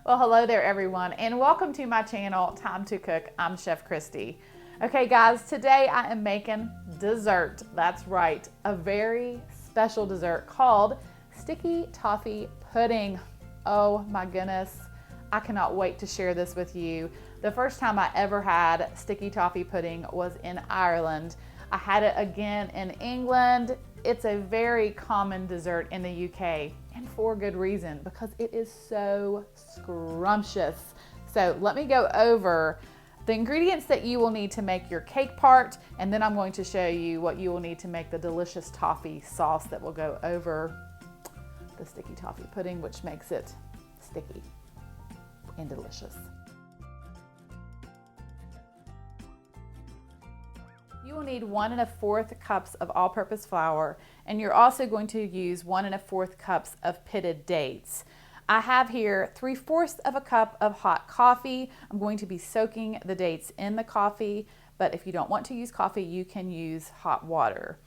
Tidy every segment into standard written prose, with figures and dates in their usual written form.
Well, hello there everyone, and welcome to my channel, Time to Cook. I'm Chef Christy. Okay guys, today I am making dessert. That's right, a very special dessert called sticky toffee pudding. Oh my goodness, I cannot wait to share this with you. The first time I ever had sticky toffee pudding was in Ireland. I had it again in England. It's a very common dessert in the UK, and for good reason, because it is so scrumptious. So let me go over the ingredients that you will need to make your cake part, and then I'm going to show you what you will need to make the delicious toffee sauce that will go over the sticky toffee pudding, which makes it sticky and delicious. You will need 1 1/4 cups of all-purpose flour, and you're also going to use 1 1/4 cups of pitted dates. I have here 3/4 of a cup of hot coffee. I'm going to be soaking the dates in the coffee, but if you don't want to use coffee, you can use hot water.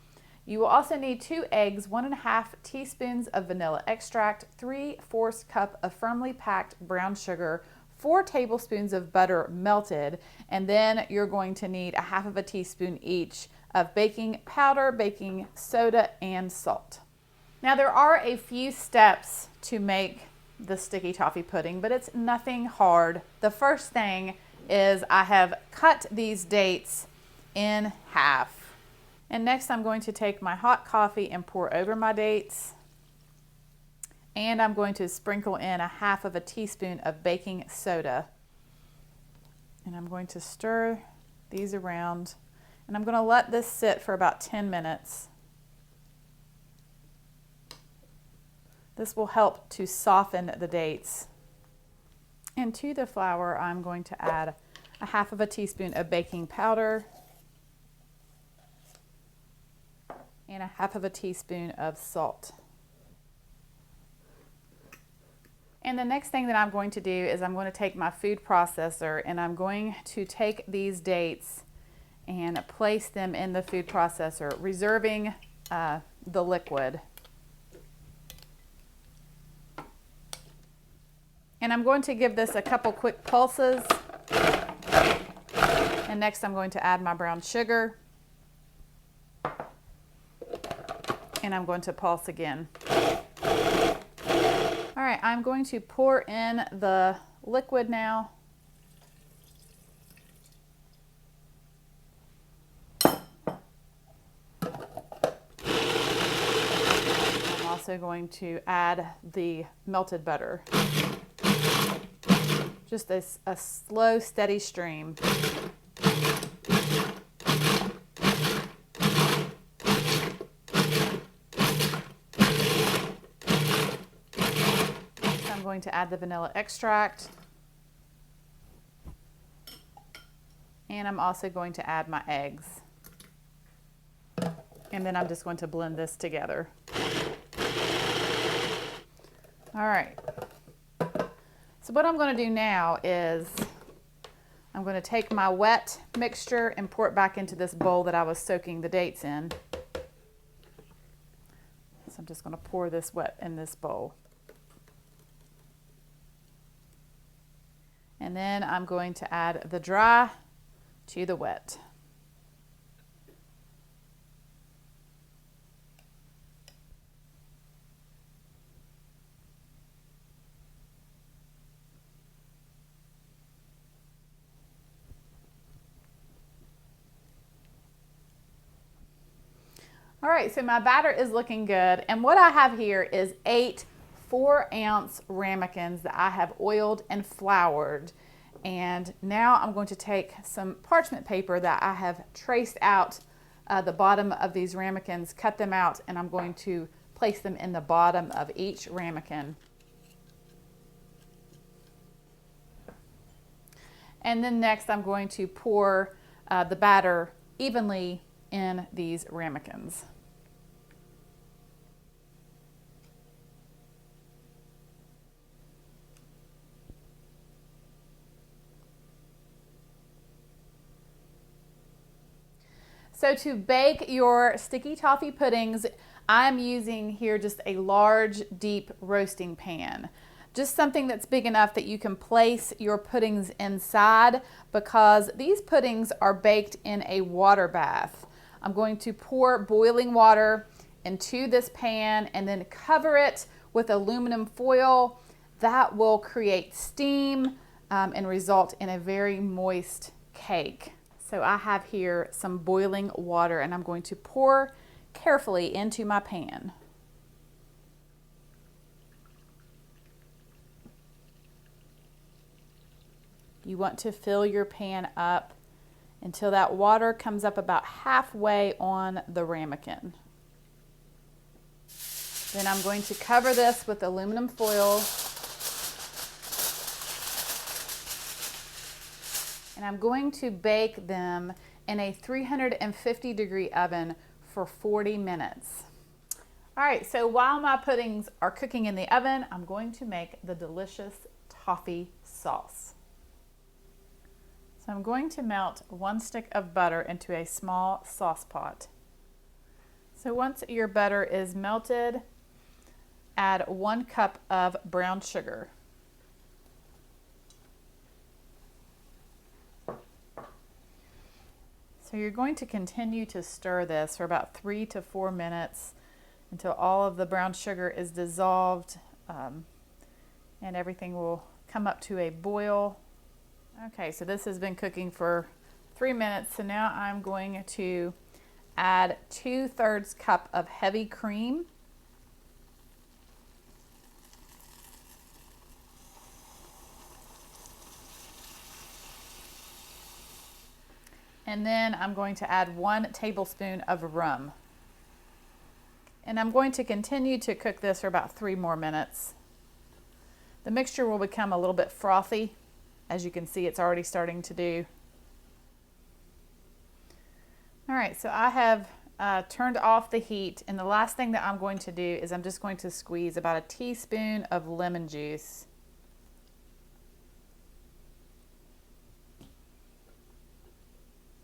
You will also need 2 eggs, 1 1/2 teaspoons of vanilla extract, 3/4 cup of firmly packed brown sugar, 4 tablespoons of butter melted, and then you're going to need 1/2 teaspoon each of baking powder, baking soda, and salt. Now there are a few steps to make the sticky toffee pudding, but it's nothing hard. The first thing is I have cut these dates in half. And next I'm going to take my hot coffee and pour over my dates. And I'm going to sprinkle in 1/2 teaspoon of baking soda. And I'm going to stir these around. And I'm going to let this sit for about 10 minutes. This will help to soften the dates. And to the flour, I'm going to add 1/2 teaspoon of baking powder and 1/2 teaspoon of salt. And the next thing that I'm going to do is I'm going to take my food processor and I'm going to take these dates and place them in the food processor, reserving the liquid. And I'm going to give this a couple quick pulses. And next I'm going to add my brown sugar. And I'm going to pulse again. All right, I'm going to pour in the liquid now. I'm also going to add the melted butter. Just a slow, steady stream. I'm going to add the vanilla extract, and I'm also going to add my eggs, and then I'm just going to blend this together. All right, so what I'm going to do now is I'm going to take my wet mixture and pour it back into this bowl that I was soaking the dates in. So I'm just going to pour this wet in this bowl. And then I'm going to add the dry to the wet. All right, so my batter is looking good. And what I have here is 8 4-ounce ramekins that I have oiled and floured. And now I'm going to take some parchment paper that I have traced out the bottom of these ramekins, cut them out, and I'm going to place them in the bottom of each ramekin. And then next I'm going to pour the batter evenly in these ramekins. So to bake your sticky toffee puddings, I'm using here just a large, deep roasting pan. Just something that's big enough that you can place your puddings inside, because these puddings are baked in a water bath. I'm going to pour boiling water into this pan and then cover it with aluminum foil. That will create steam and result in a very moist cake. So I have here some boiling water and I'm going to pour carefully into my pan. You want to fill your pan up until that water comes up about halfway on the ramekin. Then I'm going to cover this with aluminum foil. And I'm going to bake them in a 350-degree oven for 40 minutes. All right, so while my puddings are cooking in the oven, I'm going to make the delicious toffee sauce. So I'm going to melt 1 stick of butter into a small sauce pot. So once your butter is melted, add 1 cup of brown sugar. So you're going to continue to stir this for about 3 to 4 minutes until all of the brown sugar is dissolved and everything will come up to a boil. Okay, so this has been cooking for 3 minutes. So now I'm going to add 2/3 cup of heavy cream. And then I'm going to add 1 tablespoon of rum. And I'm going to continue to cook this for about 3 more minutes. The mixture will become a little bit frothy. As you can see, it's already starting to do. All right, so I have turned off the heat, and the last thing that I'm going to do is I'm just going to squeeze about a teaspoon of lemon juice.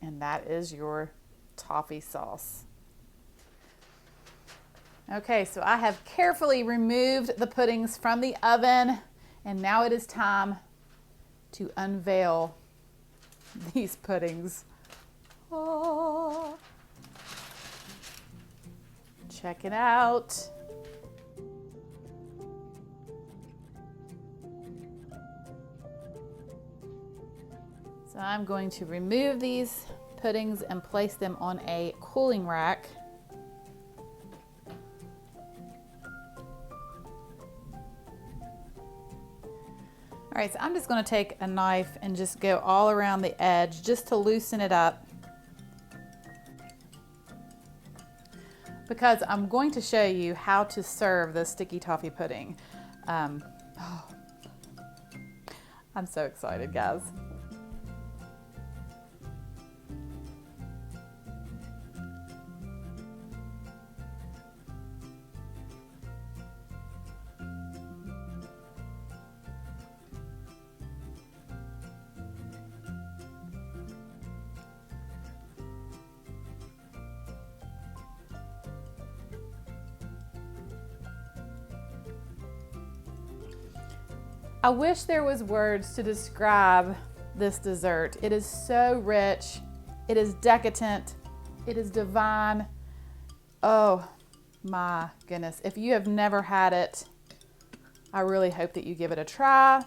And that is your toffee sauce. Okay, so I have carefully removed the puddings from the oven, and now it is time to unveil these puddings. Oh. Check it out. So I'm going to remove these puddings and place them on a cooling rack. All right, so I'm just going to take a knife and just go all around the edge just to loosen it up, because I'm going to show you how to serve the sticky toffee pudding. I'm so excited, guys. I wish there was words to describe this dessert. It is so rich, it is decadent, it is divine. Oh my goodness. If you have never had it, I really hope that you give it a try.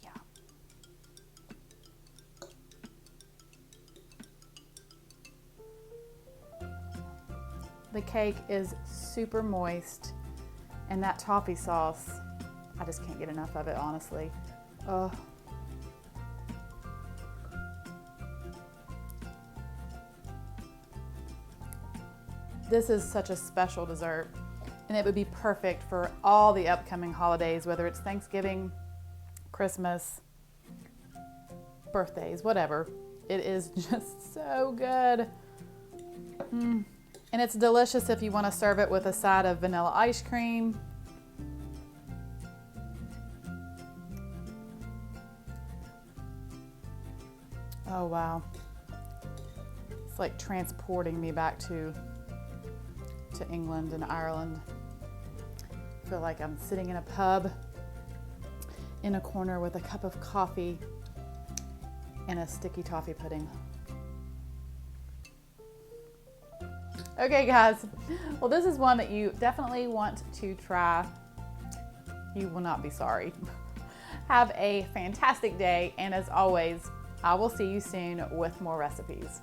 Yeah. The cake is super moist, and that toffee sauce, I just can't get enough of it, honestly. Oh. This is such a special dessert, and it would be perfect for all the upcoming holidays, whether it's Thanksgiving, Christmas, birthdays, whatever. It is just so good. And it's delicious if you want to serve it with a side of vanilla ice cream. Oh wow, it's like transporting me back to England and Ireland. feel like I'm sitting in a pub in a corner with a cup of coffee and a sticky toffee pudding. Okay guys, well this is one that you definitely want to try. You will not be sorry. Have a fantastic day, and as always, I will see you soon with more recipes.